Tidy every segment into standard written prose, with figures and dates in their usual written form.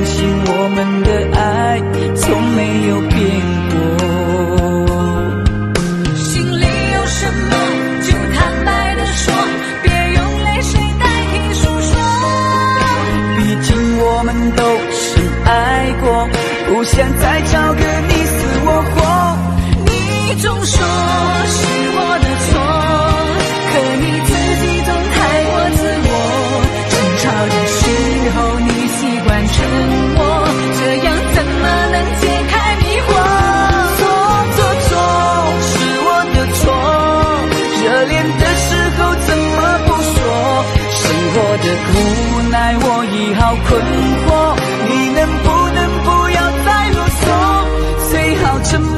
相信我们的爱从没有变过。心里有什么就坦白地说，别用泪水代替诉说。毕竟我们都深爱过，不想再找个你死我活。你总说是我的错，可你自己总太过自我。争吵的时候你习惯沉默，这样怎么能解开迷惑？错是我的错，热恋的时候怎么不说？生活的无奈我已好困惑，你能不能不要再啰嗦，最好沉默。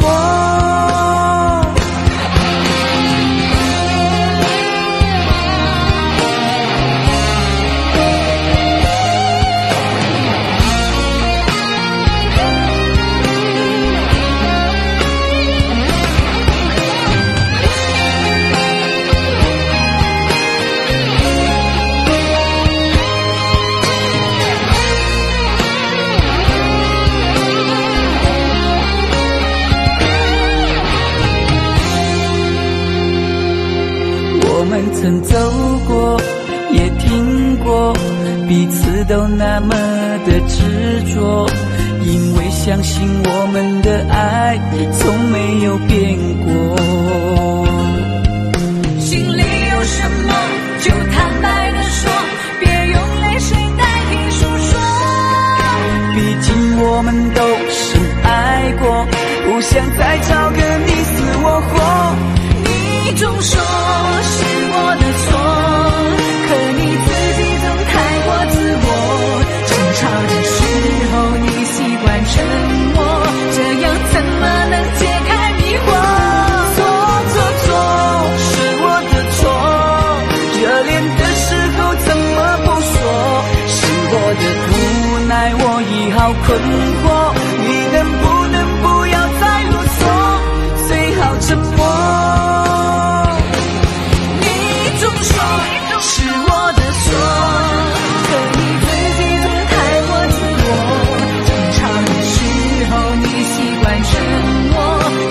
我们曾走过，也听过，彼此都那么的执着，因为相信我们的爱从没有变过。心里有什么就坦白地说，别用泪水代替诉说。毕竟我们都深爱过，不想再找个你死我活。你总说是我的错，可你自己总太过自我。争吵的时候你习惯沉默，这样怎么能解开迷惑？错是我的错，热恋的时候怎么不说？生活的无奈我已好困惑，你能不能不要再啰嗦，最好沉默。是我的错，可你自己总太过自我。争吵的时候你习惯沉默，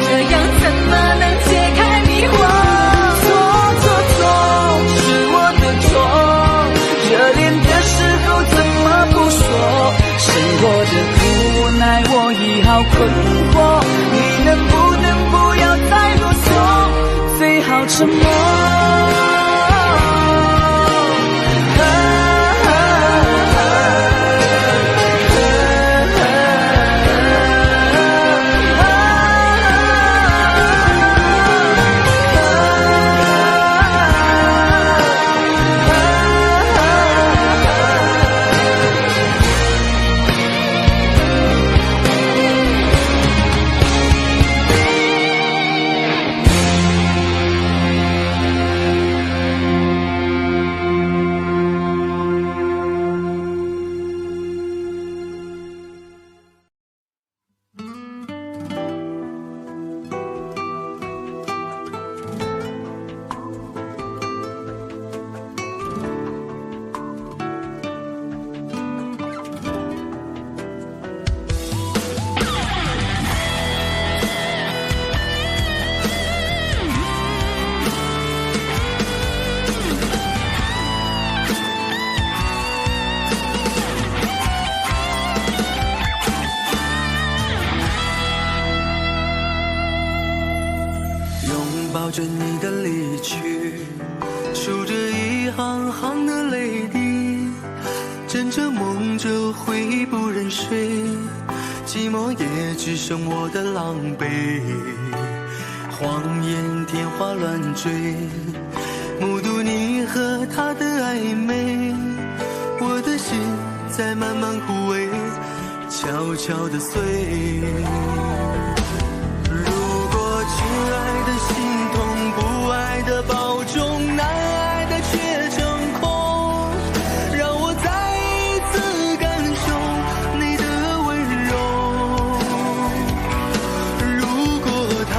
这样怎么能解开迷惑？错是我的错，热恋的时候怎么不说？生活的无奈我已好困惑，你能不能不要再啰嗦，最好沉默。抱着你的离去，数着一行行的泪滴，枕着梦着回忆不忍睡，寂寞也只剩我的狼狈。谎言天花乱坠，目睹你和他的暧昧，我的心在慢慢枯萎，悄悄地碎。亲爱的心痛，不爱的保重，难爱的却成空，让我再一次感受你的温柔。如果他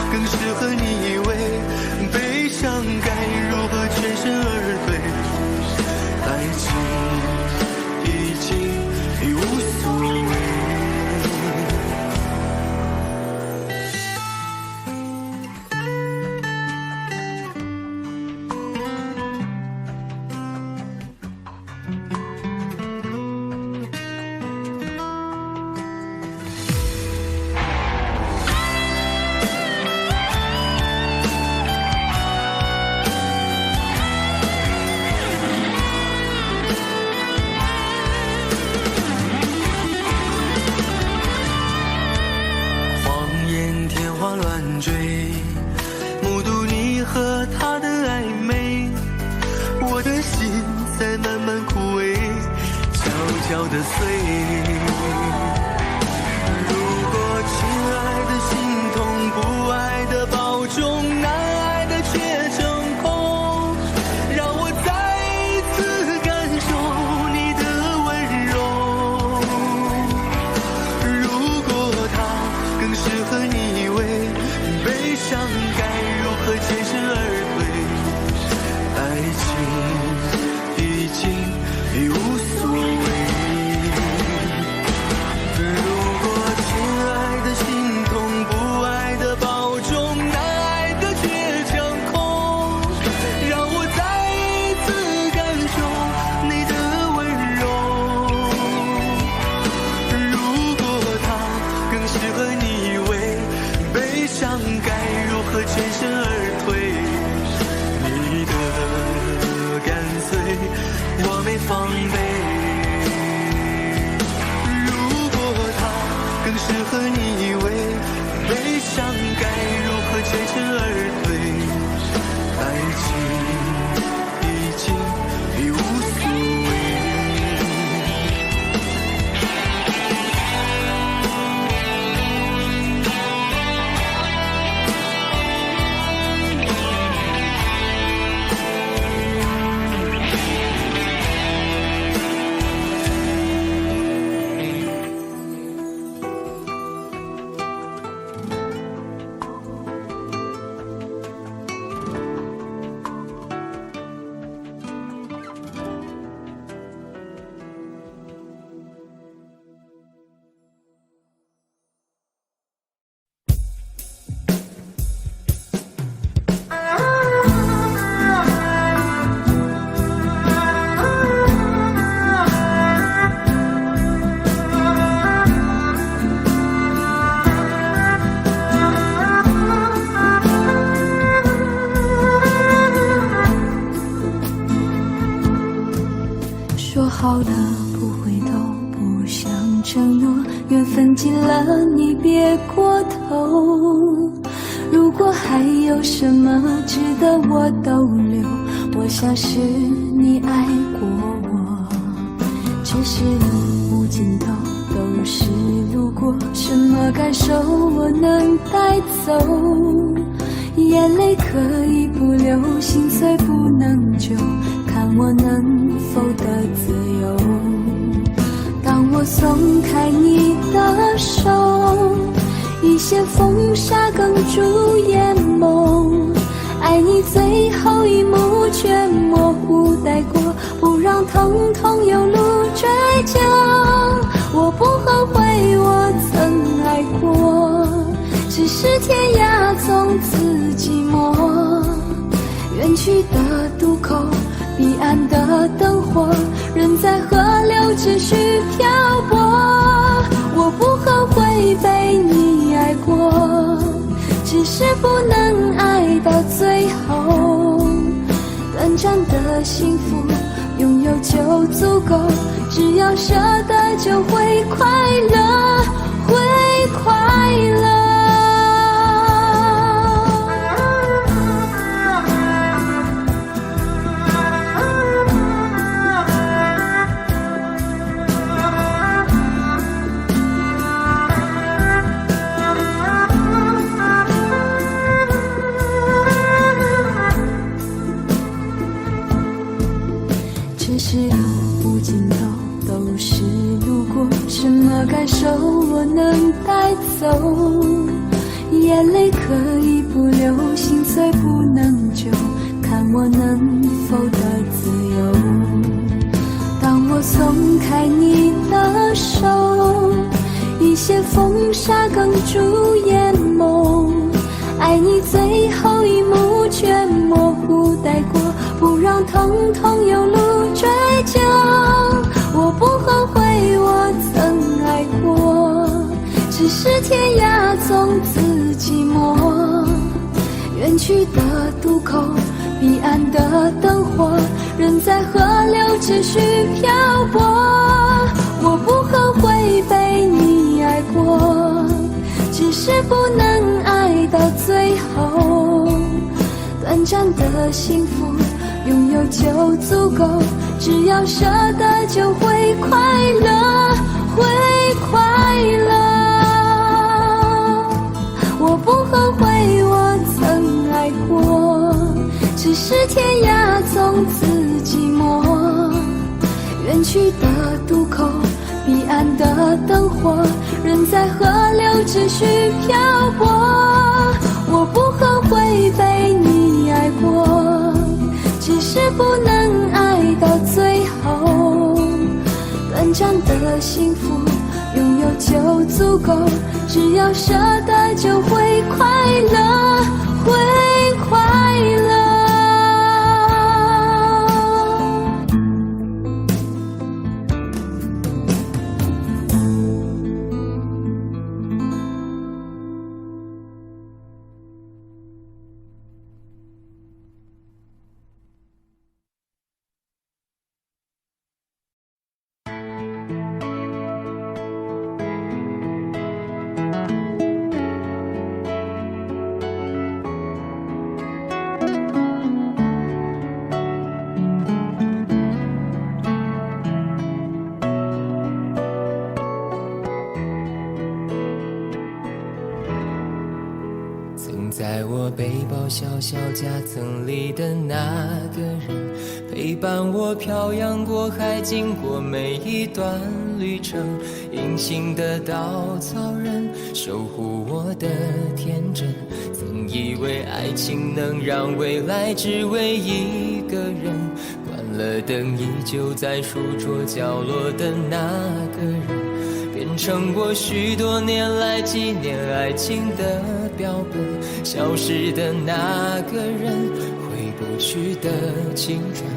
更适合你以为，悲伤该如何全身而退？爱情已经一无所碎。如果亲爱的心痛，不爱的保重，难爱的却成空，让我再一次感受你的温柔。如果它更适合你为悲伤，该如何全身而退？爱情已经已无所谓。如果亲爱的心痛，不爱的保重，难爱的却成空，让我再一次感受你的温柔。如果它更适合你为悲伤，该如何全身而退？你的干脆我没防备。如果它更适合你为悲伤，该如何全身而退？爱情已经已无所谓。说好了不回头，不想承诺，缘分尽了你别过头。如果还有什么值得我逗留，我想是你爱过我。只是路无尽头，都是路过，什么感受我能带走？眼泪可以不流，心碎不能救，看我能否得自由。当我松开你的手，一线风沙哽住眼眸，爱你最后一幕却模糊带过，不让疼痛有路追究。我不后悔我曾爱过，只是天涯从此寂寞。远去的渡口，彼岸的灯火，人在河流只需漂泊。我不后悔被你爱过，只是不能爱到最后。短暂的幸福拥有就足够，只要舍得就会快乐，会快乐。只是路无尽头，都是路过，什么感受我能带走？眼泪可以不流，心碎不能救，看我能否得自由。当我松开你的手，一线风沙哽住眼眸，爱你最后一幕却模糊带过，不让疼痛有路追究。我不后悔我曾爱过，只是天涯从此寂寞。远去的渡口，彼岸的灯火，人在河流只需漂泊。我不后悔被你爱过，只是不能爱到最后。短暂的幸福拥有就足够，只要舍得就会快乐，会快乐。我不后悔我曾爱过，只是天涯从此寂寞。远去的渡口，彼岸的灯火，人在河流只需漂泊。我不后悔被你爱过，只是不能爱到最后。短暂的幸福拥有就足够，只要舍得就会快乐，会快乐。在我背包小小夹层里的那个人，陪伴我漂洋过海，经过每一段旅程。隐形的稻草人，守护我的天真。曾以为爱情能让未来只为一个人，关了灯依旧在书桌角落的那个人，变成我许多年来纪念爱情的标本。消失的那个人，回不去的青春，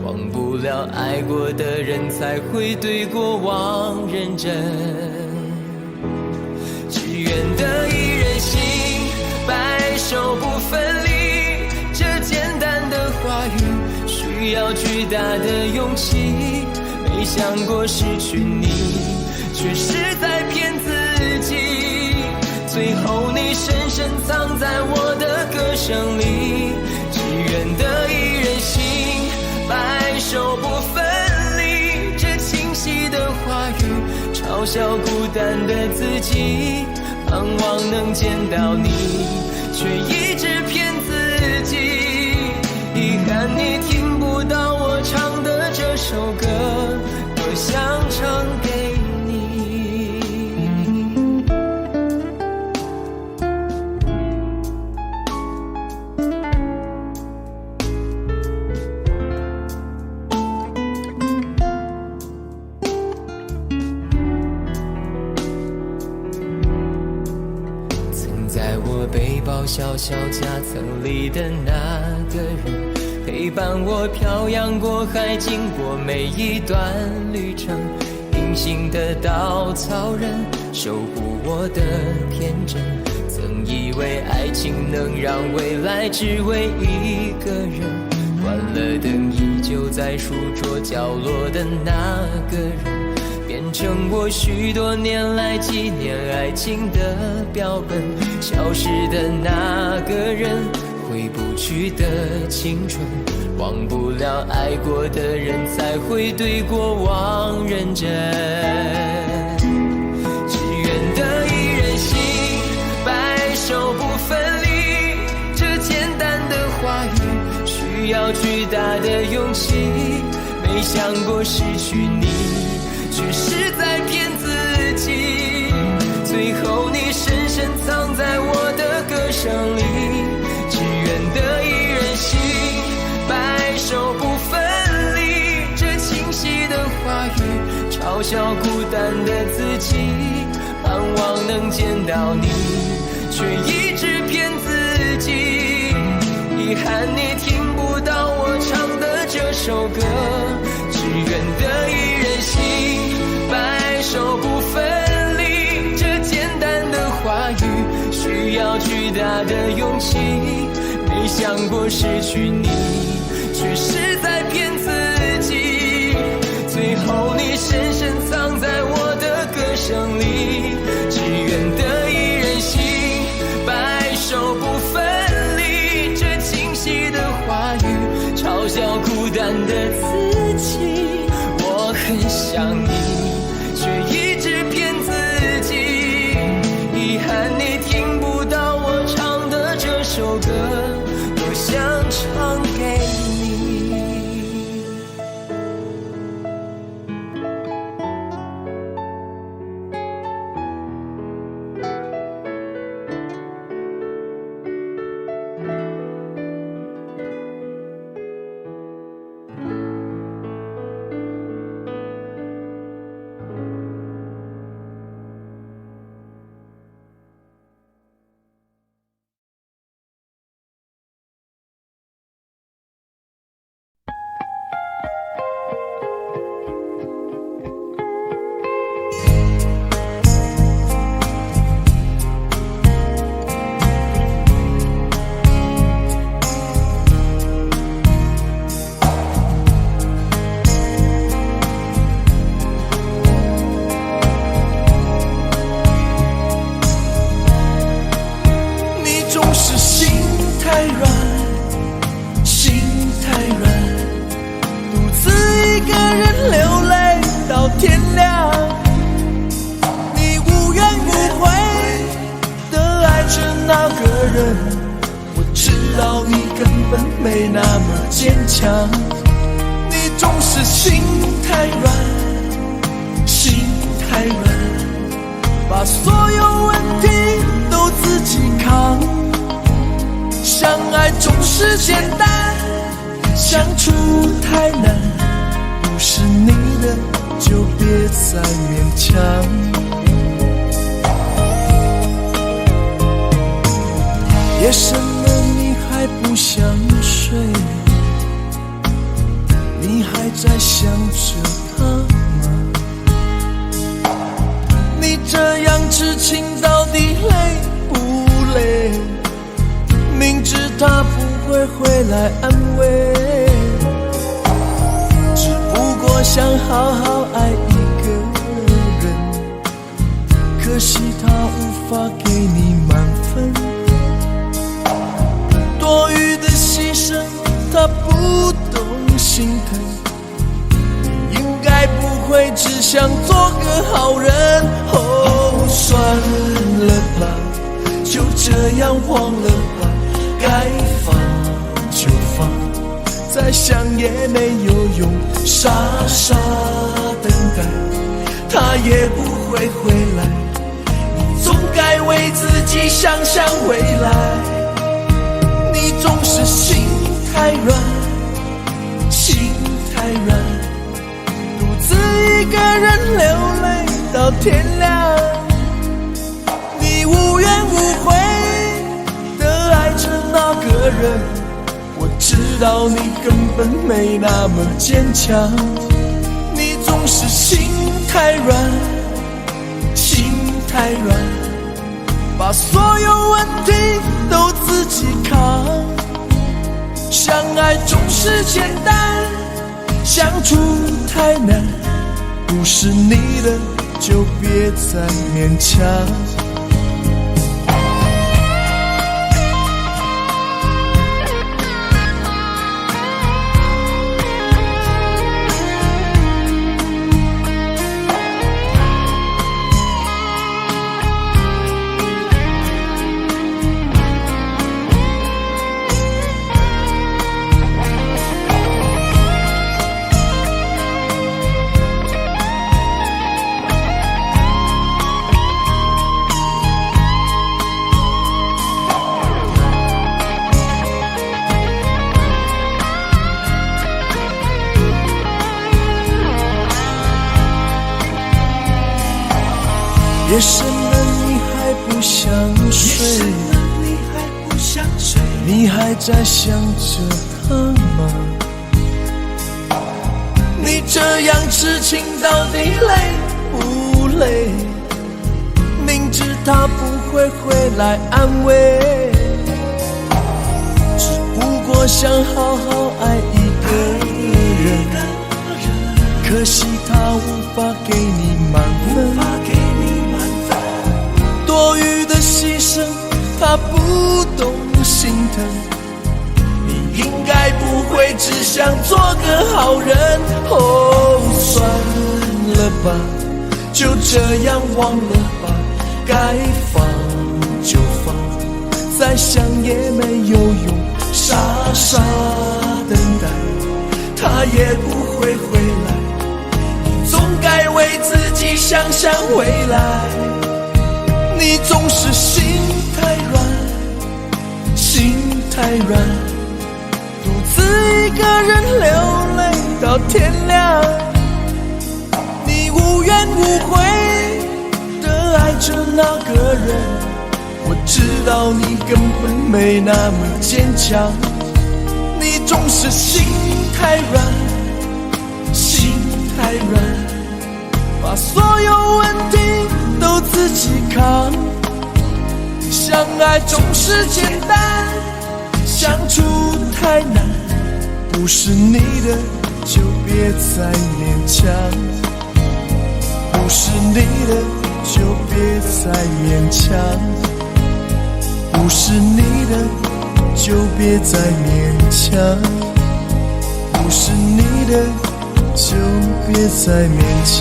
忘不了爱过的人，才会对过往认真。只愿得一人心，白首不分离。这简单的话语，需要巨大的勇气。没想过失去你，却是在骗自己。最后你深深藏在我的歌声里，只愿得一人心，白首不分离。这清晰的话语，嘲笑孤单的自己，盼望能见到你，却一直骗自己。遗憾你听不到我唱的这首歌，多想唱给你。背包小小夹层里的那个人，陪伴我漂洋过海，经过每一段旅程。隐形的稻草人，守护我的天真。曾以为爱情能让未来只为一个人，关了灯依旧在书桌角落的那个人，变成我许多年来纪念爱情的标本。消失的那个人，回不去的青春，忘不了爱过的人，才会对过往认真。只愿得一人心，白首不分离。这简单的话语，需要巨大的勇气。没想过失去你，却是在骗自己。最后你深深藏在我的歌声里，只愿得一人心，白首不分离。这清晰的话语，嘲笑孤单的自己，盼望能见到你，却一直骗自己。遗憾你听不到我唱的这首歌，只愿得一人心，白首不分离。这简单的话语，需要巨大的勇气。没想过失去你，却是在骗自己。最后你深深藏在我的歌声里，只愿得一人心，白首不分离。这清晰的话语，嘲笑孤单的自己。本没那么坚强。你总是心太软，心太软，把所有问题都自己扛。相爱总是简单，相处太难，不是你的就别再勉强。夜深了你还不想睡，你还在想着他吗？你这样痴情到底累不累？明知他不会回来安慰，只不过想好好爱一个人，可惜他无法给你满分。多余的牺牲他不懂心疼，你应该不会只想做个好人。哦，算了吧，就这样忘了吧，该放就放，再想也没有用，傻傻等待他也不会回来，你总该为自己想想未来。你总是心太软，心太软，独自一个人流泪到天亮。你无怨无悔地爱着那个人，我知道你根本没那么坚强。你总是心太软，心太软，把所有问题都自己扛。相爱总是简单，相处太难，不是你的就别再勉强。夜深了你还不想睡，你还在想着他吗？你这样痴情到底累不累？明知他不会回来安慰，只不过想好好爱一个人，可惜他无法给你满分。多余的牺牲他不懂心疼，你应该不会只想做个好人。哦，算了吧，就这样忘了吧，该放就放，再想也没有用，傻傻等待他也不会回来，你总该为自己想想未来。你总是心太软，心太软，独自一个人流泪到天亮。你无怨无悔地爱着那个人，我知道你根本没那么坚强。你总是心太软，心太软，把所有问题都自己扛。相爱总是简单，相处太难，不是你的就别再勉强，不是你的就别再勉强，不是你的就别再勉强，不是你的就别再勉强。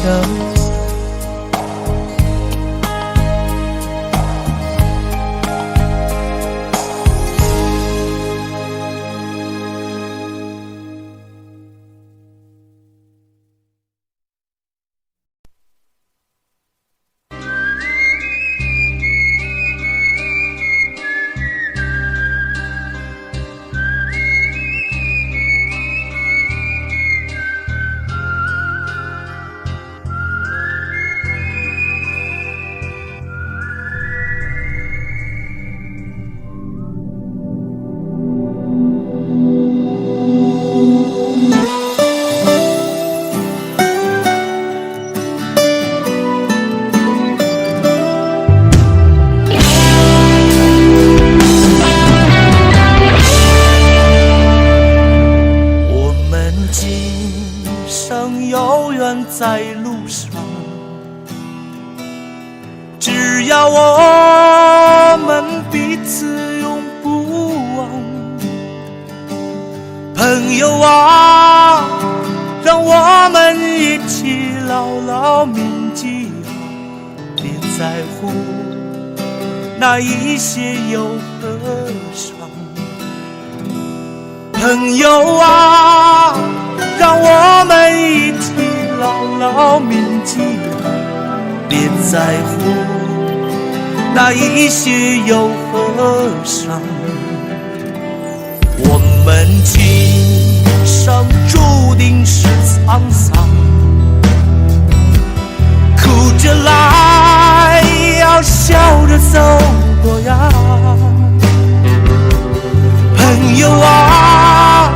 只要我们彼此永不忘。朋友啊，让我们一起牢牢铭记，别在乎那一些忧和伤。朋友啊，让我们一起牢牢铭记，别在乎那一些忧和伤。我们今生注定是沧桑，哭着来，要笑着走过呀。朋友啊，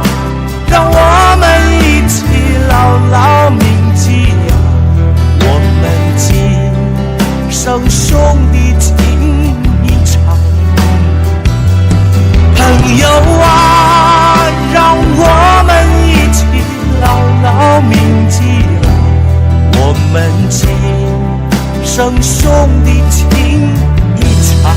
让我们一起牢牢铭记呀，我们今生兄弟情一场。朋友啊，让我们一起牢牢铭记呀，我们今生兄弟情一场。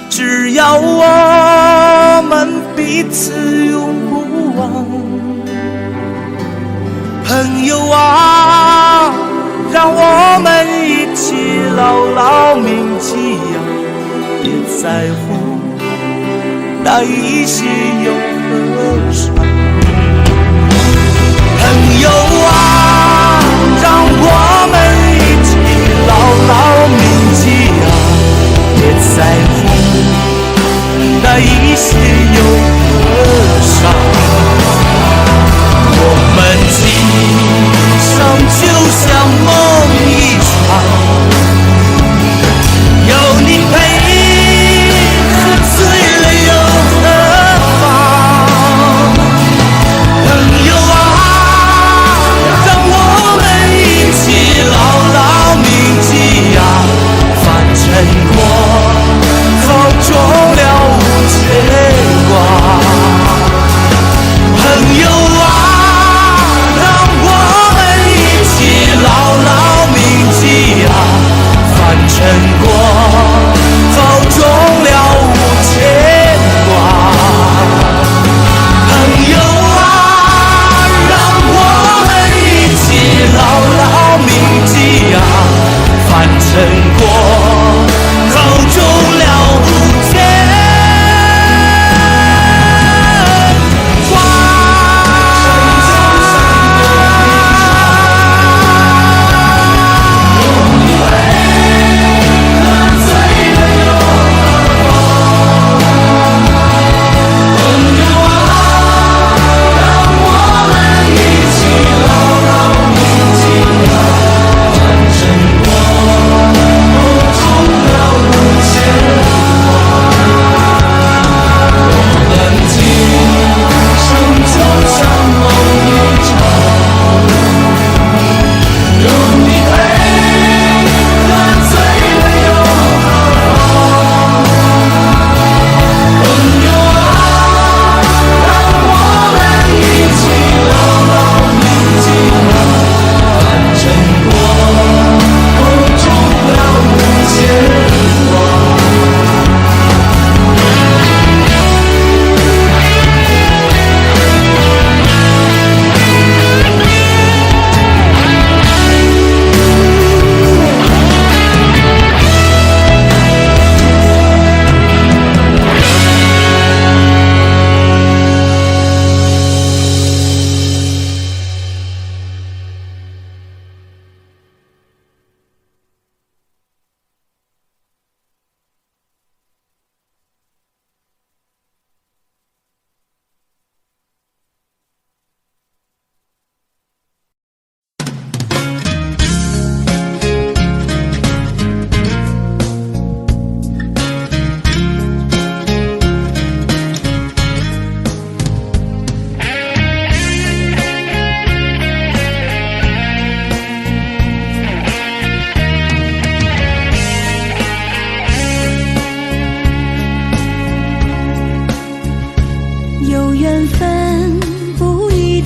只要我们彼此永不忘。朋友啊，让我们一起牢牢铭记呀，别在乎那一些忧和伤。朋友啊，让我们一起牢牢铭记呀，别在乎那一些忧和伤。我们今生就像梦一场，有你陪，喝醉了又何妨？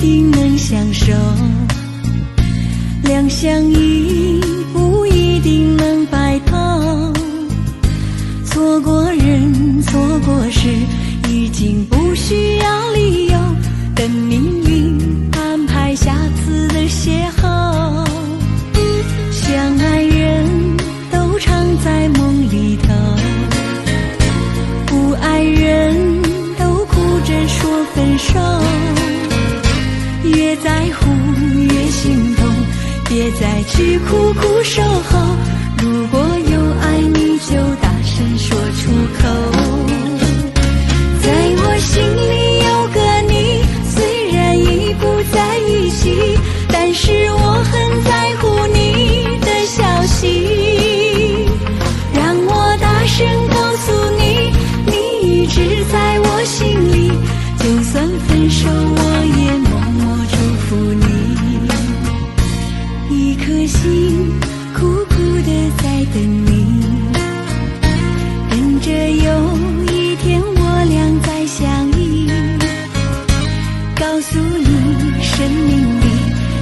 定能相守，两相依不一定能白头。错过人，错过事，已经不需要理由，等命运安排下次的邂逅。相爱人都常在梦里头，不爱人都哭着说分手。越在乎越心痛，别再去苦苦守候。如果有爱你就大声说出口。在我心里有个你，虽然已不在一起，但是我很在乎你的消息。让我大声告诉你，你一直在我心里，就算分手我也默默祝福你。一颗心苦苦地在等你，等着有一天我俩再相依。告诉你，生命里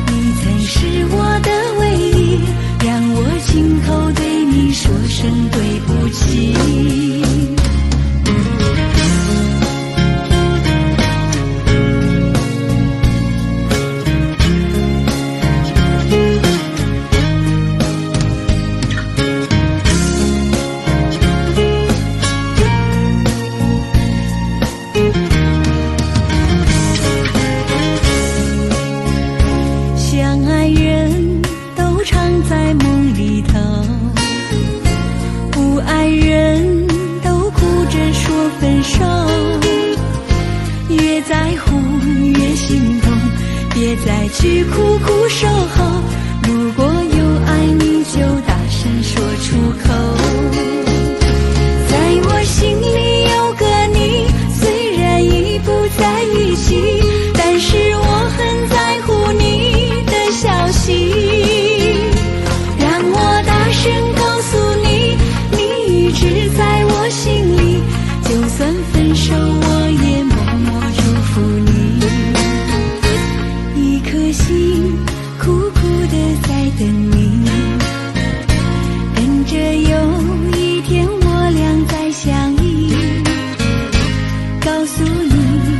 你曾是我的唯一，让我亲口对你说声对不起。相爱人都常在梦里头，不爱人都哭着说分手。越在乎越心痛，别再去苦苦守候。如果有爱你就大声说出口。在我心里有个你，虽然已不在一起，但是我很在乎你的消息。让我大声告诉你，你一直在我心里，就算分手我也默默祝福你。一颗心苦苦地在等你，等着有一天我俩再相依。告诉你，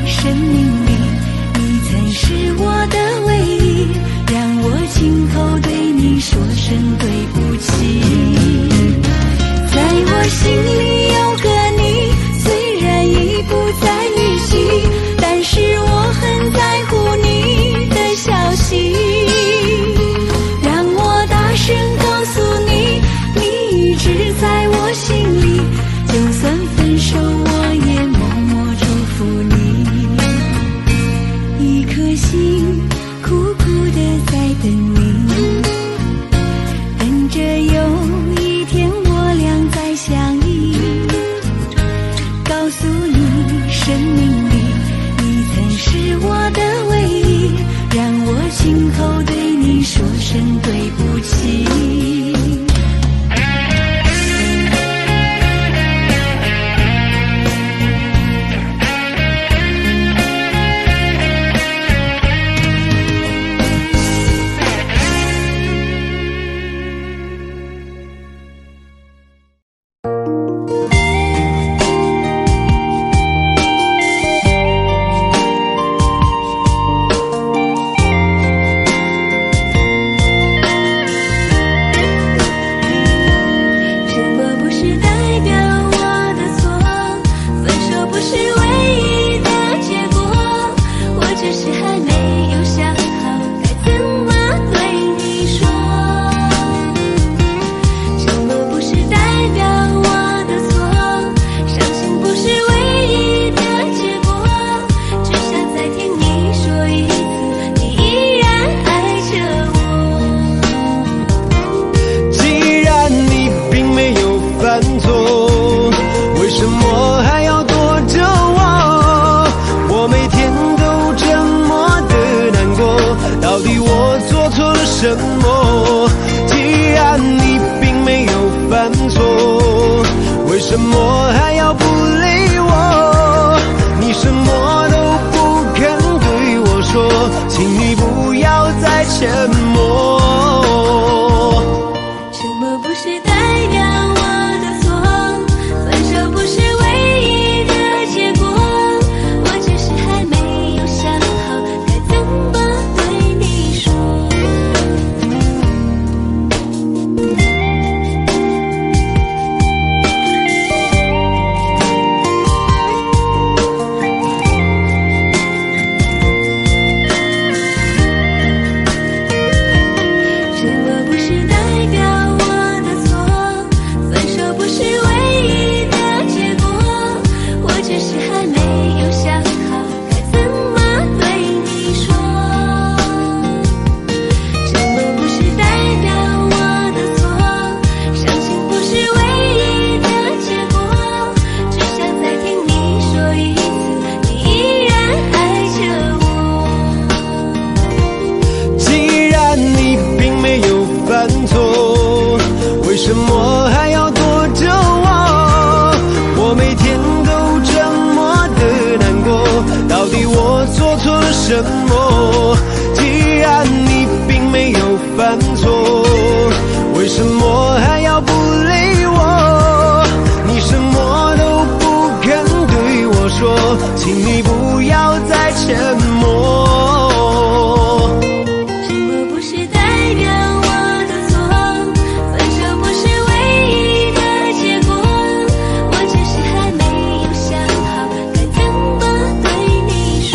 生命里你曾是我的唯一，让我亲口对你说声对不起。在我心里有个你，虽然已不在一起，但是我很在乎你的消息。让我大声告诉你，你一直在我心里，就算分手我也默默祝福你。一颗心苦苦地在等你，等着有一天我俩再相依。告诉你，生命里你曾是我的唯一，让我亲口对你说声对不起。请你不要再沉默。沉默不是代表我的错，分手不是唯一的结果，我只是还没有想好该怎么对你说。沉默不是代表我的错，分手不是唯一的结果，我只是还没有想好该怎么对你说。沉默不是代表我的错，伤心不是唯一的结果，只想再听你说一次，你依然爱着我。既然你并没有犯错，为什么还要躲着我？我每天都这么的难过，到底我做错了什么？既然你并没有犯错，为什么还要不理我？你什么都不肯对我说，请你不要再沉默。沉默不是代表我的错，分手不是唯一的结果，我只是还没有想好该怎么对你说。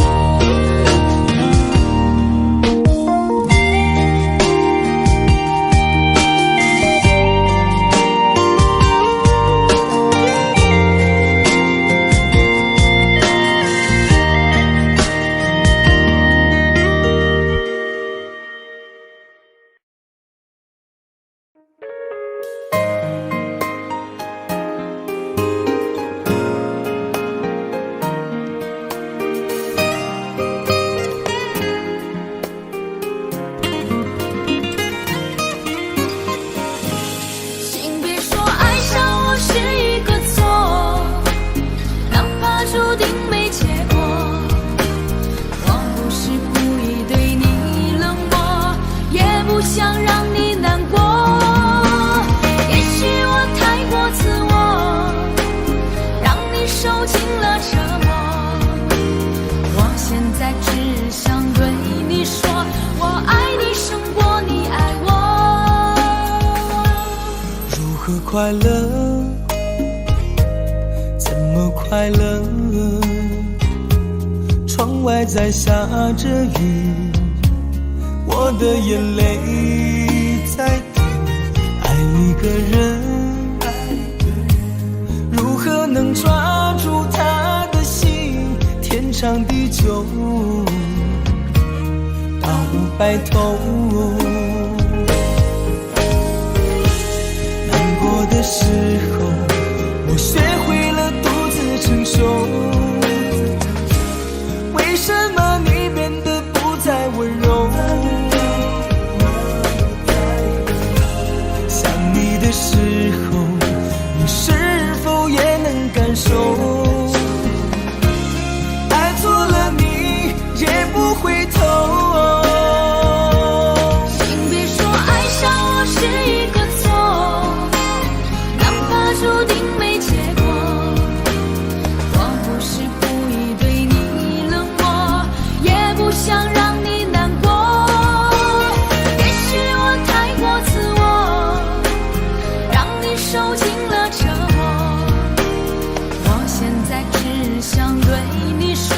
请别说爱上我是一个错，哪怕注定没结果。我不是故意对你冷漠，也不想让你难过。也许我太过自我，让你受尽了折磨。我现在只想对你说，我爱你胜过你爱我。如何快乐？怎么快乐？窗外在下着雨，我的眼泪在滴。爱一个人，如何能抓住他的心？天长地久，到白头。难过的时候，我学会了独自承受。为什么你变得不再温柔？想你的时候，你是否也能感受？爱错了你也不回头。请别说爱上我是一个错，哪怕注定没结果。我不是故意对你冷漠，也不想让你难过。也许我太过自我，让你受尽了折磨。我现在只想对你说，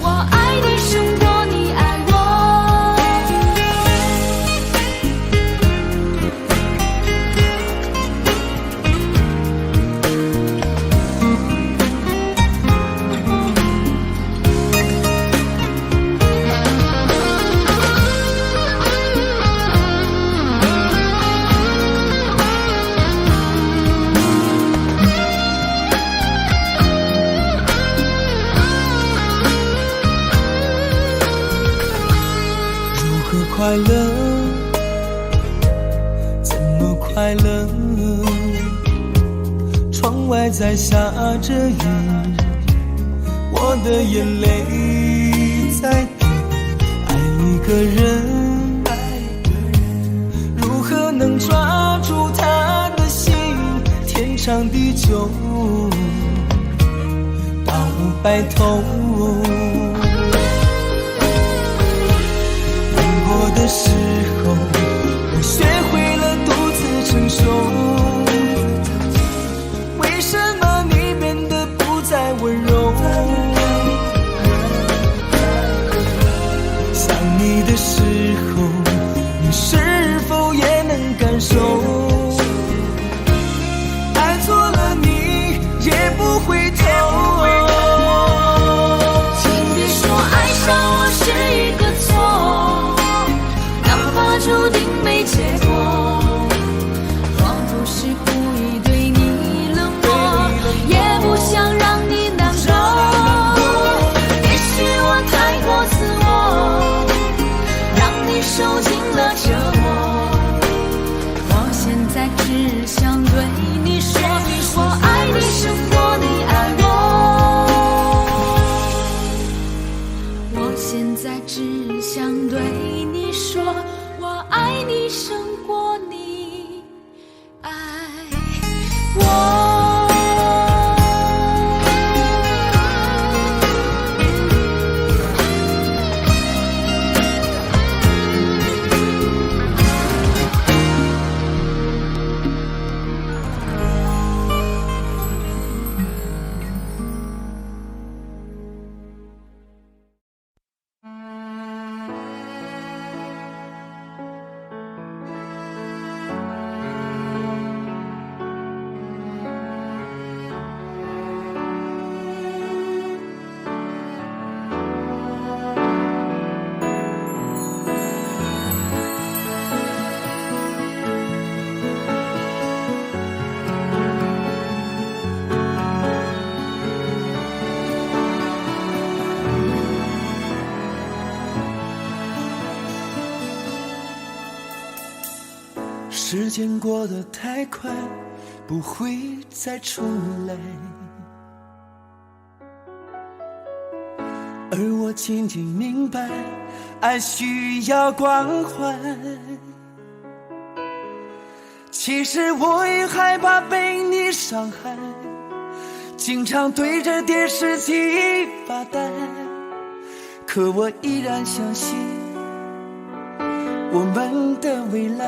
我爱你胜过你爱我。快乐？怎么快乐？窗外在下着雨，我的眼泪在滴。爱一个人，如何能抓住他的心，天长地久到白头。难过的时候，我学会了独自承受。为什么你变得不再温柔？想你的时候，你是否也能感受？爱错了你也不回头。请别说爱上我是一个错，哪怕注定没结果。我不是故意对你冷漠，也不想让你难过。也许我太过自我，让你受尽了折磨。我现在只想对你说，我爱你胜过你爱我。我现在只想对你说，我爱你胜过你爱我。时间过得太快，不会再重来，而我渐渐明白，爱需要关怀。其实我也害怕被你伤害，经常对着电视机发呆，可我依然相信我们的未来。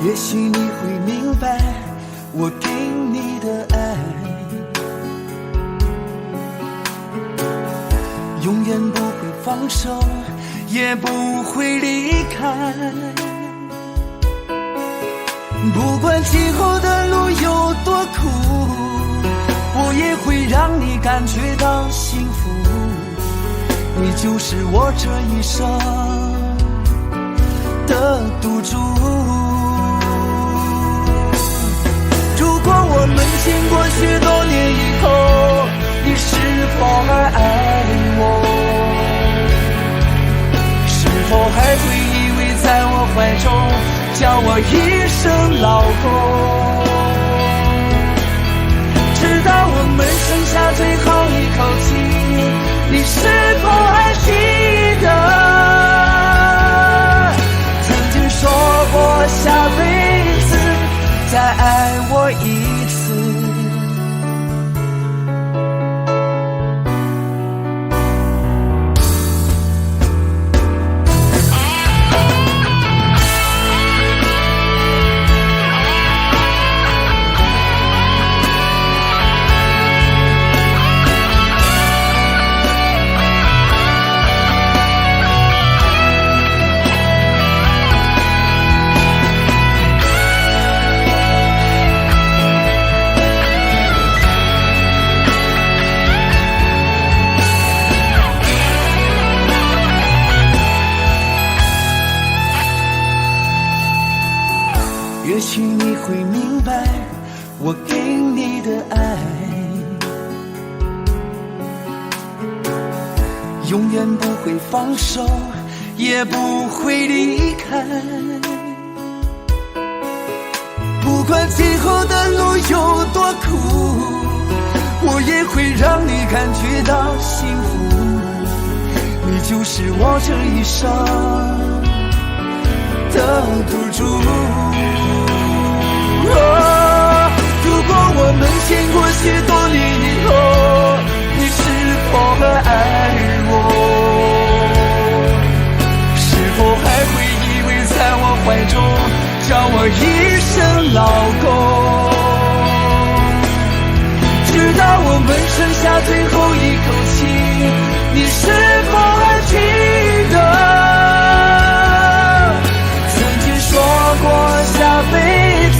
也许你会明白我给你的爱，永远不会放手，也不会离开。不管今后的路有多苦，我也会让你感觉到幸福。你就是我这一生的赌注。如果我们经过许多年以后，你是否还爱我？是否还会依偎在我怀中，叫我一声老公？直到我们剩下最后一口气，你是否还记得曾经说过下辈子再爱我一次？也许你会明白我给你的爱，永远不会放手，也不会离开。不管今后的路有多苦，我我也会让你感觉到幸福，你就是我这一生的赌注。如果我们经过许多年以后，你是否还爱我？是否还会依偎在我怀中，叫我一声老公？直到我们剩下最后一口气，你是否还记得曾经说过下辈子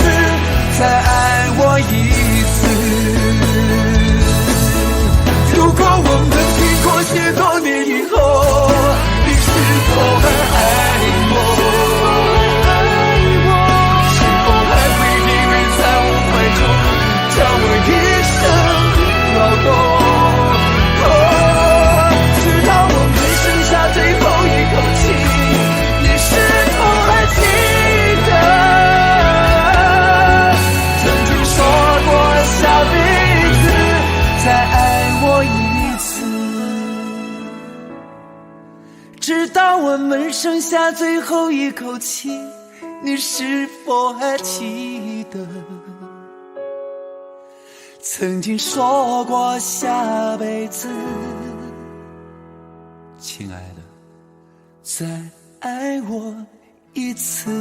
再爱我一次？如果我们经过许多年以后，你是否还爱我？是否还会依偎在我怀中，叫我一声老公？直到我们剩下最后一口气，你是否还记得曾经说过下辈子再爱我一次？直到我们剩下最后一口气，你是否还记得曾经说过下辈子，亲爱的，再爱我一次？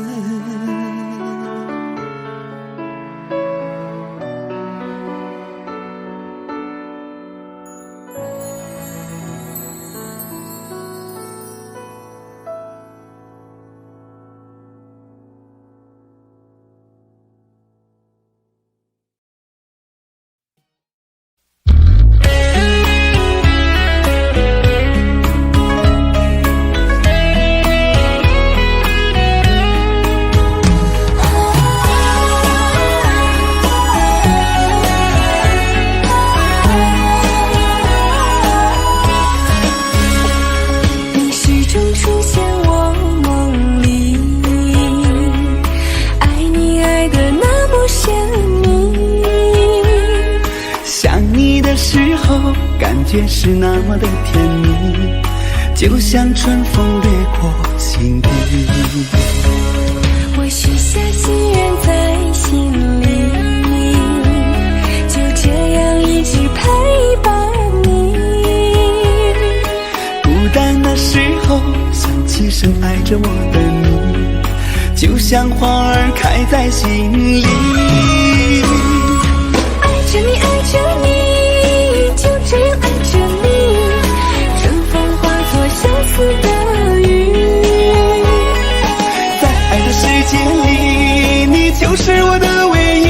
觉是那么的甜蜜，就像春风掠过心底。我许下心愿在心里，就这样一直陪伴你。孤单的时候想起深爱着我的你，就像花儿开在心里。爱着你，爱着你，就这样爱着你，春风化作相思的雨。在爱的世界里，你就是我的唯一，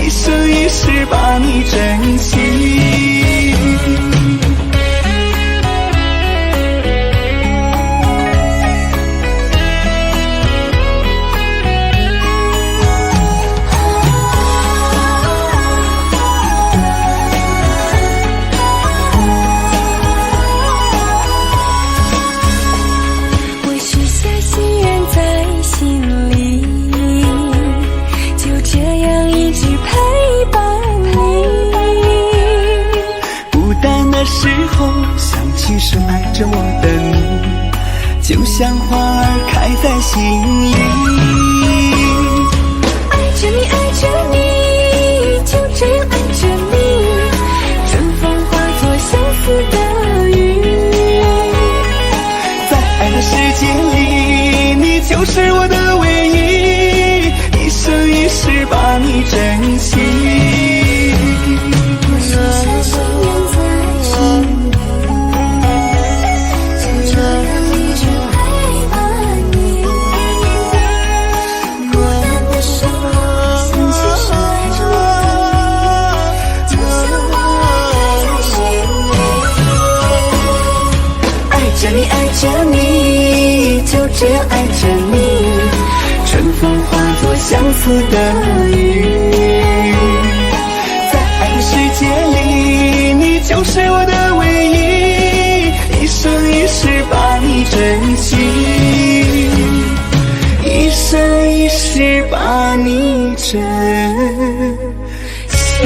一生一世把你珍惜。深爱着我的你，就像花儿开在心里。爱着你，爱着你，就这样爱着你，春风化作相思的雨。在爱的世界里，你就是我的唯一，一生一世把你珍惜。这样爱着你，春风化作相思的雨。在爱的世界里，你就是我的唯一，一生一世把你珍惜，一生一世把你珍惜。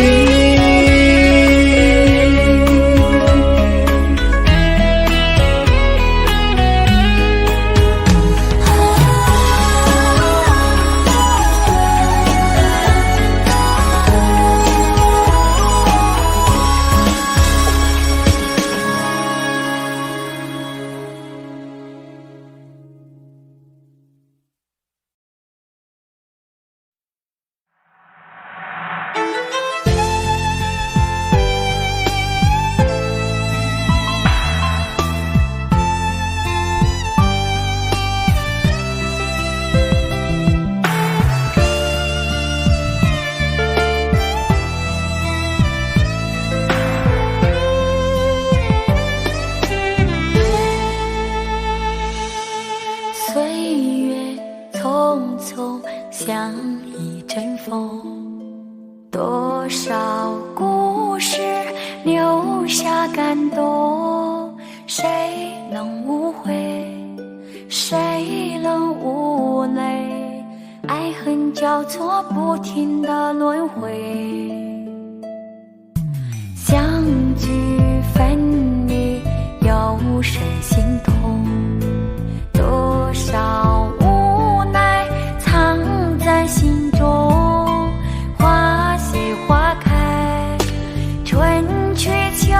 交错不停的轮回，相聚分离有谁心痛，多少无奈藏在心中，花谢花开，春去秋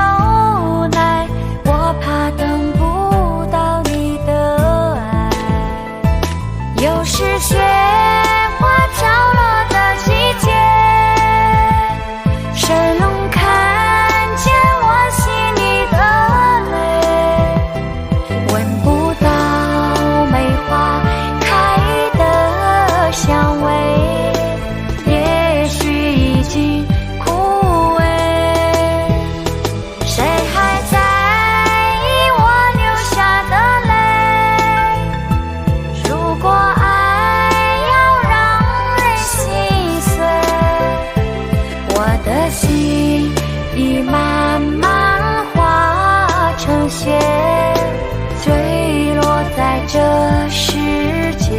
来，我怕等不到你的爱。又是雪花飘落的季节，谁能看见我心里的泪？闻不到梅花开的香味，也许已经枯萎。谁还在意我流下的泪？如果爱要让人心碎，我的心已慢慢化成雪，坠落在这世界。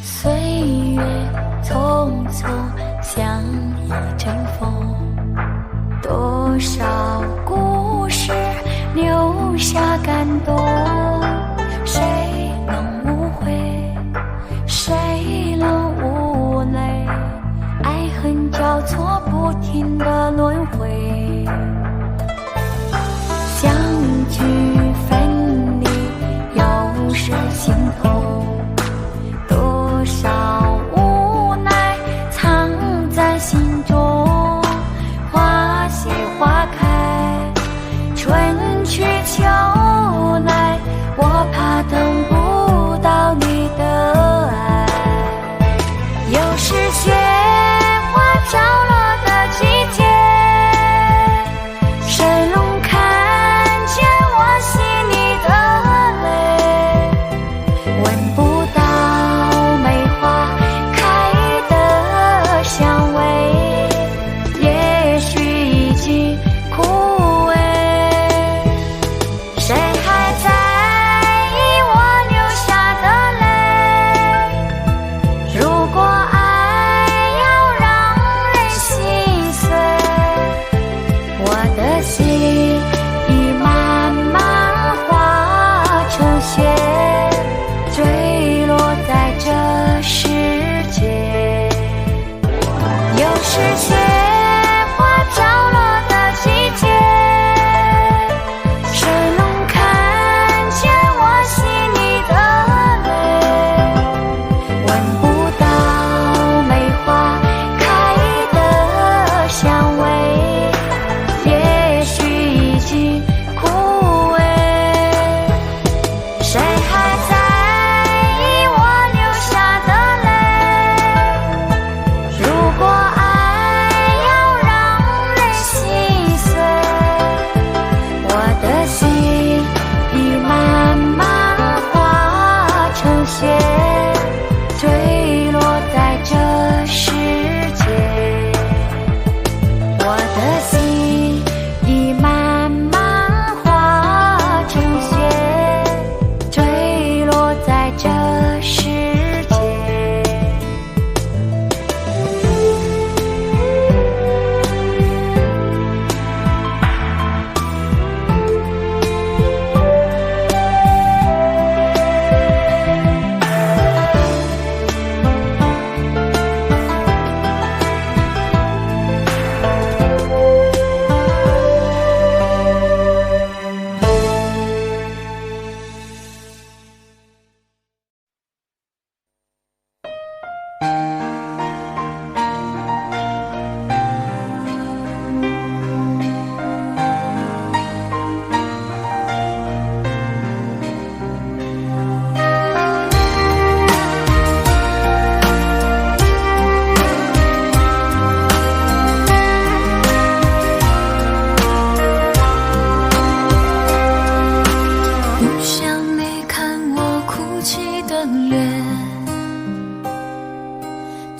岁月匆匆像一阵风，多少故事留下感动，谁能无悔，谁能无泪，爱恨交错不停的轮回，相聚分离有谁心痛，多少无奈藏在心中，花谢花开，春去秋来，我怕等不到你的爱。又是雪花飘落的季节，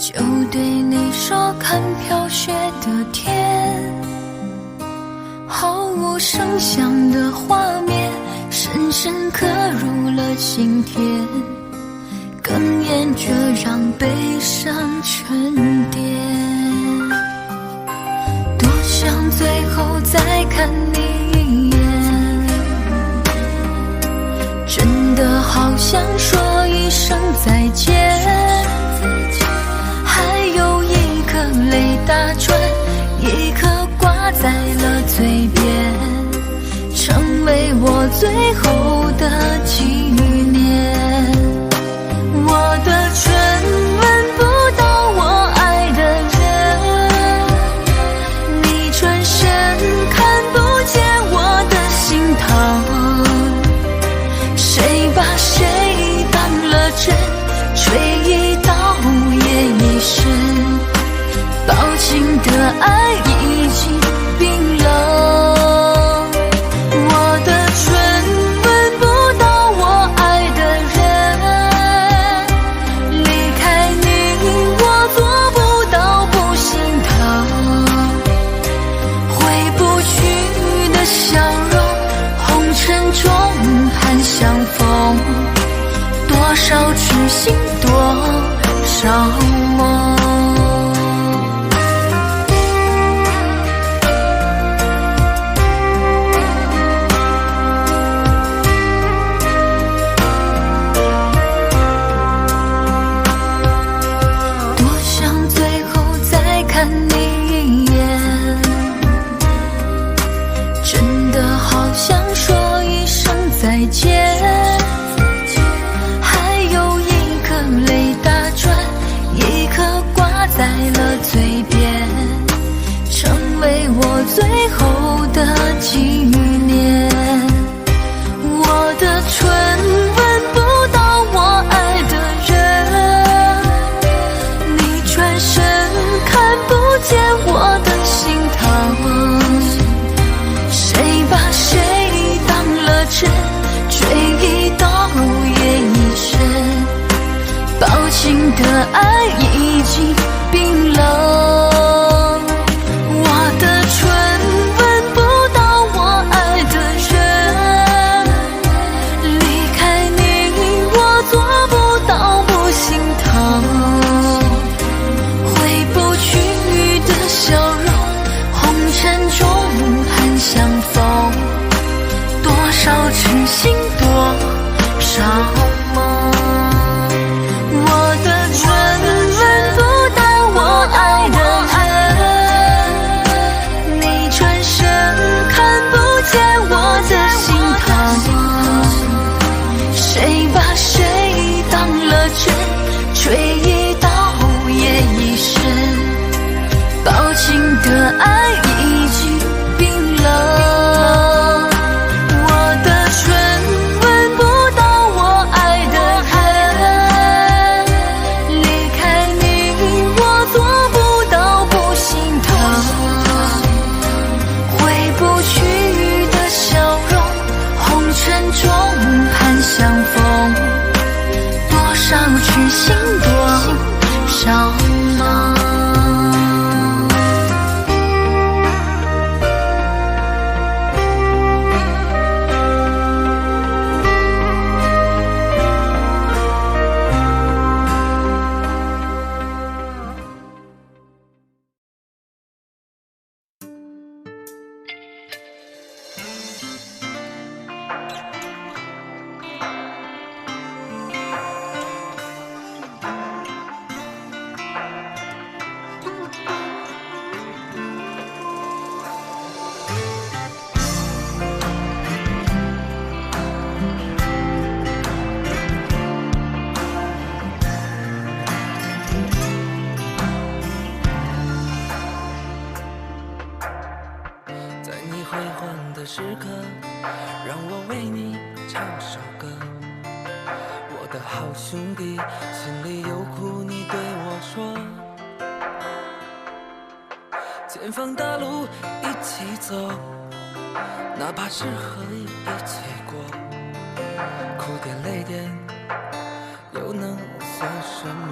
就对你说看飘雪的天，毫无声响的画面深深刻入了心田，哽咽着让悲伤沉淀。多想最后再看你一眼，真的好想说一声再见，还有一颗泪打转，一颗挂在了嘴边，成为我最后的纪念。我的唇吻不到我爱的人，你转身看不见我的心疼，谁把谁当了真，吹一刀也一生，抱紧的爱已经冰冷。我的唇吻不到我爱的人，离开你我做不到不心疼，回不去的笑容，红尘中盼相逢，多少痴心多少梦。再见，还有一颗泪打转，一颗挂在了嘴边，成为我最后的纪念。我的唇吻不到我爱的人，你转身看不见我的心疼，谁把谁当了真，吹一刀也一生，抱紧的爱已经冰冷。我的唇吻不到我爱的人，离开你我做不到不心疼，回不去的笑容，红尘中盼相逢，多少痴心多少梦。我的唇吻不到我爱的人，你转身看不见我的心疼，谁把谁当了真，吹一刀也一生，抱紧的爱已经冰冷。相逢，多少痴心多少梦。时刻，让我为你唱首歌。我的好兄弟，心里有苦你对我说。前方大路一起走，哪怕是河一起过，哭点泪点又能算什么？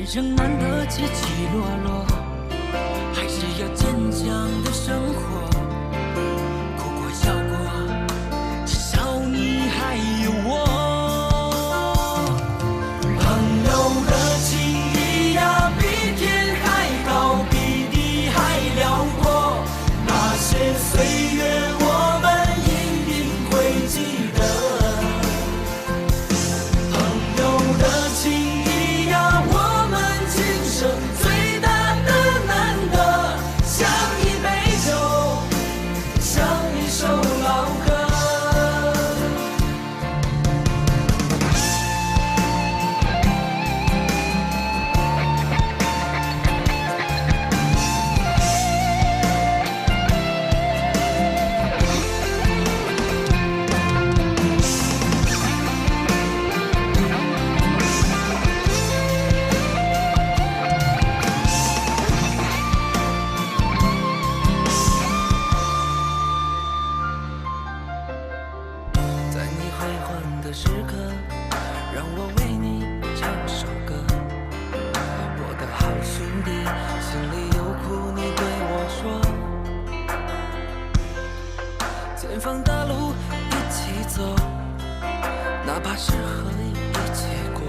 人生难得起起落落，还是要坚强的生活。哭过笑过，至少你还有我。朋友的情谊呀，比天还高，比地还辽阔。那些岁月我们一定会记得。朋友的情谊呀，我们今生最大的难得，像一杯酒，像一首老歌。在你辉煌的时刻，让我为你唱首歌。我的好兄弟，心里有苦你对我说。前方的路一起走，哪怕是和你一起过，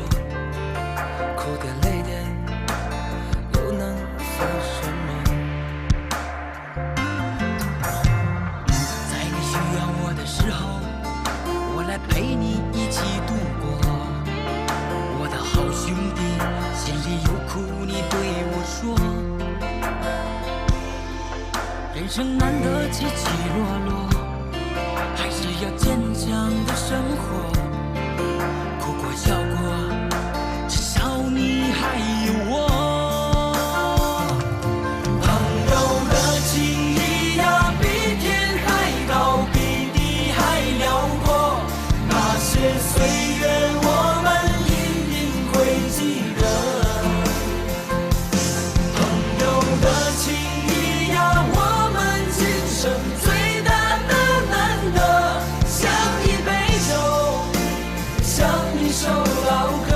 哭点累点又能算什么？在你需要我的时候，我来陪你一起度过。我的好兄弟，心里有苦你对我说。人生难得起起落落，还是要坚强的生活。哭过笑过，至少你还有我。朋友的情谊呀，比天还高，比地还辽阔。那些岁月我们一定会记得。朋友的情谊呀，我们今生最大的难得，像一杯酒，像一首老歌。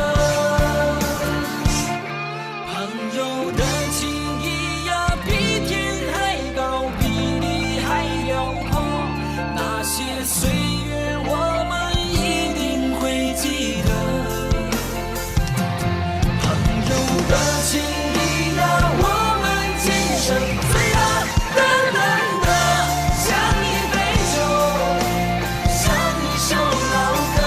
朋友的情谊呀，比天还高，比地还辽阔。那些岁月我们一定会记得。朋友的情谊呀，我们今生最大的难得，像一杯酒，像一首老歌，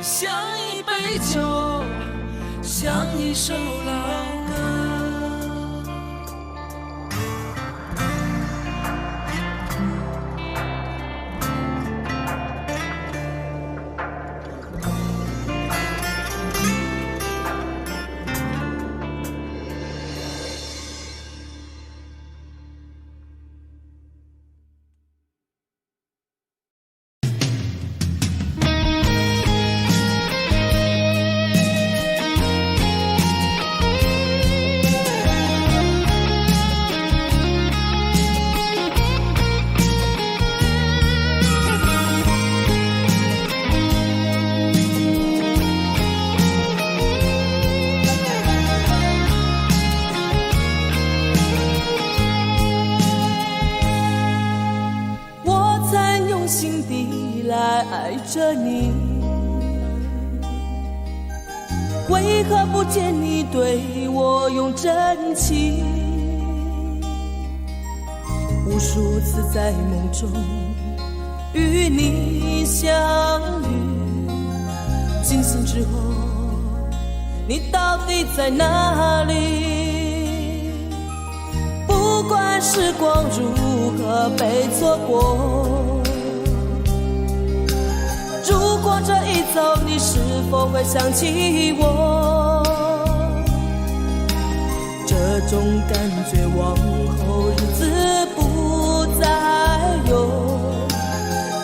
像一杯酒，像一首老歌。爱着你，为何不见你对我用真情？无数次在梦中与你相遇，惊醒之后，你到底在哪里？不管时光如何被错过，如果这一走，你是否会想起我？这种感觉往后日子不再有，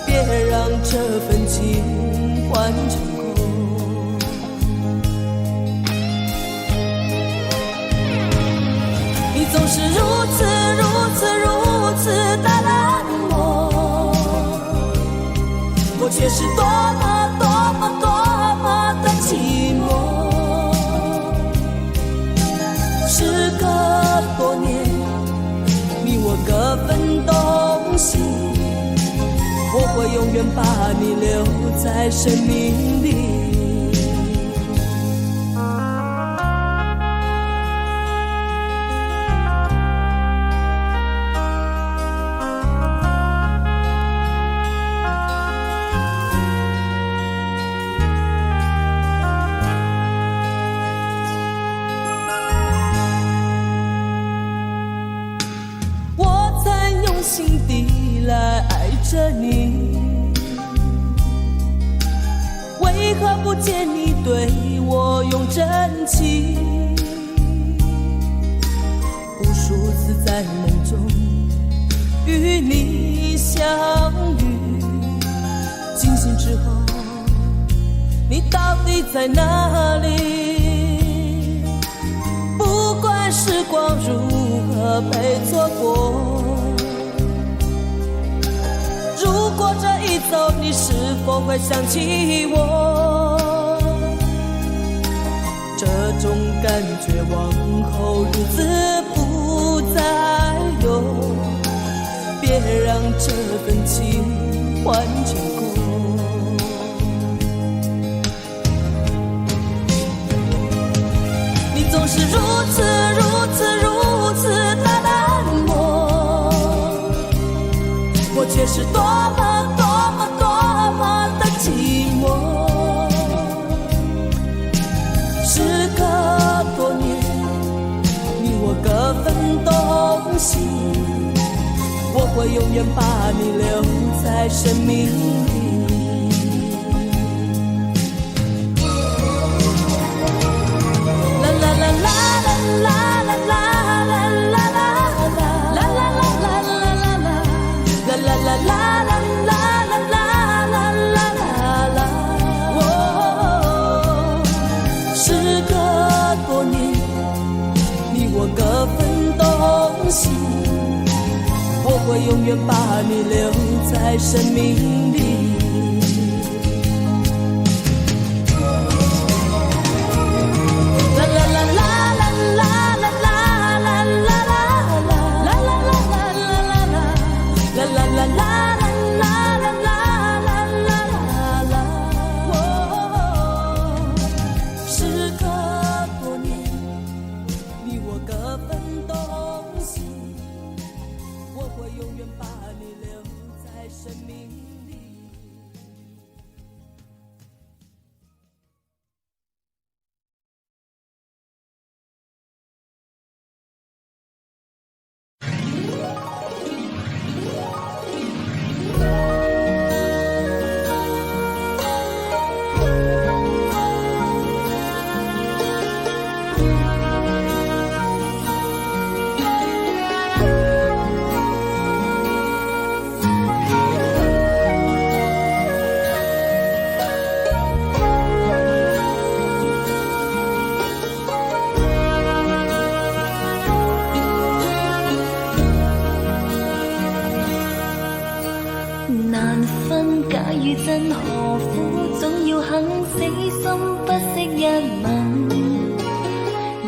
别让这份情换成空。你总是如此的冷漠，我却是多么的寂寞。会永远把你留在生命里。我在用心地来爱着你，为何不见你对我用真情？无数次在梦中与你相遇，惊醒之后，你到底在哪里？不管时光如何被错过，如果这一走，你是否会想起我？这种感觉往后日子不再有，别让这份情换结果。你总是如此的冷漠，我却是多么的寂寞。时隔多年，你我各分东西，我会永远把你留在生命里。啦啦啦啦啦啦啦啦。时隔多年，你我各分东西，我会永远把你留在生命里。啦啦啦啦啦啦啦啦啦啦啦啦啦啦。難分假與真，何苦總要肯死心不惜一吻？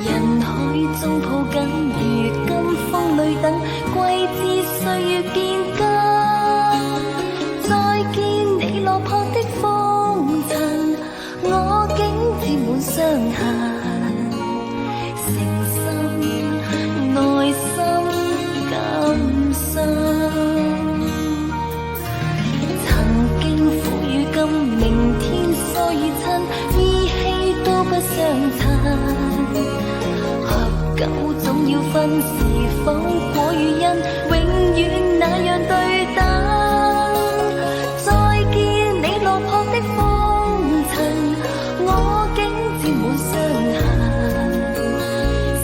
人海中抱緊，如今風裏等，季節歲月變更。再見你落魄的風塵，我竟沾滿傷痕，誠心內心感傷。明天疏與親，依稀都不相襯。合久總要分，是否果與因，永遠那樣對等。再見你落魄的風塵，我竟沾滿傷痕，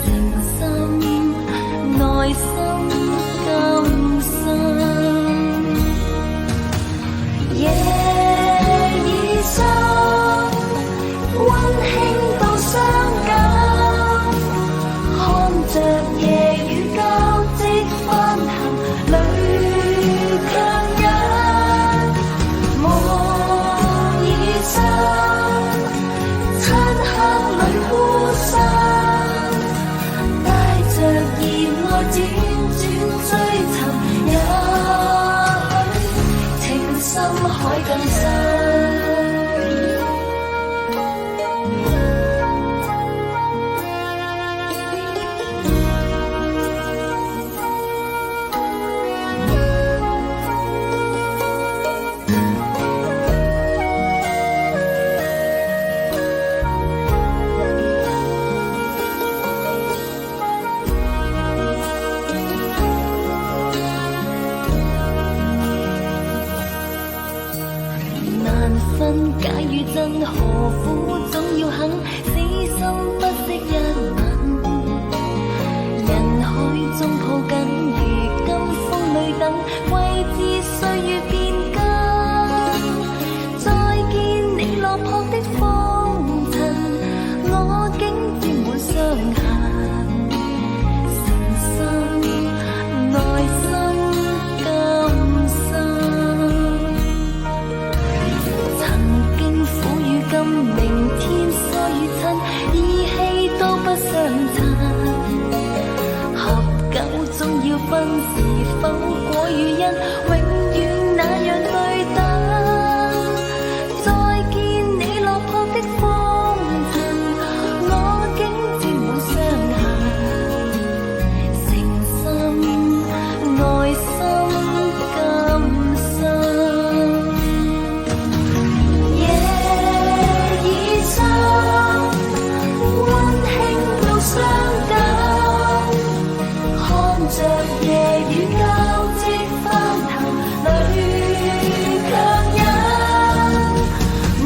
誠心內心感傷。溫馨到傷感，看着夜雨交織翻行，淚卻忍。夢已傷，漆黑裏泊的風塵，我竟沾滿傷痕，誠心內心甘心。曾經苦與甘，明天疏與親，意氣都不相襯。合久總要分，是否果與因，永遠那樣對等。再見你落魄的風塵，我竟沾滿傷痕，誠心內心甘心。夜已深，溫馨到傷感，看着夜雨交織翻騰，淚卻忍。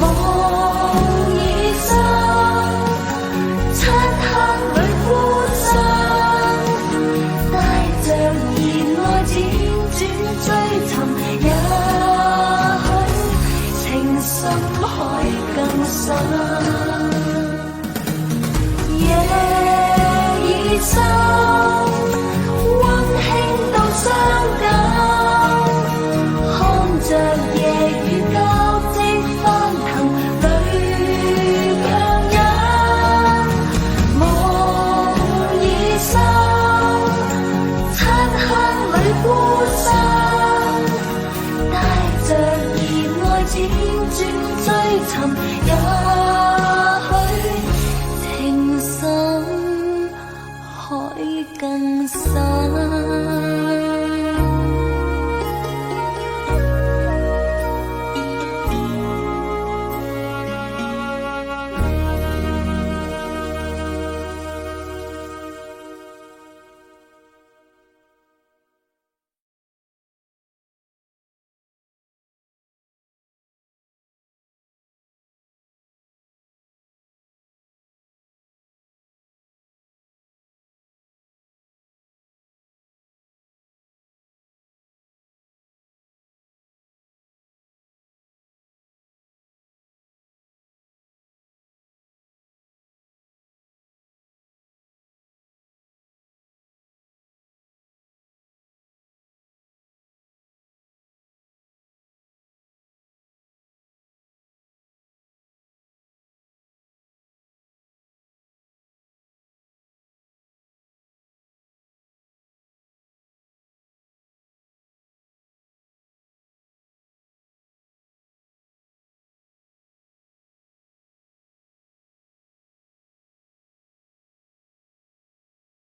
夢已深，漆黑裏孤身，帶着熱愛輾轉追尋，也許情深海更深。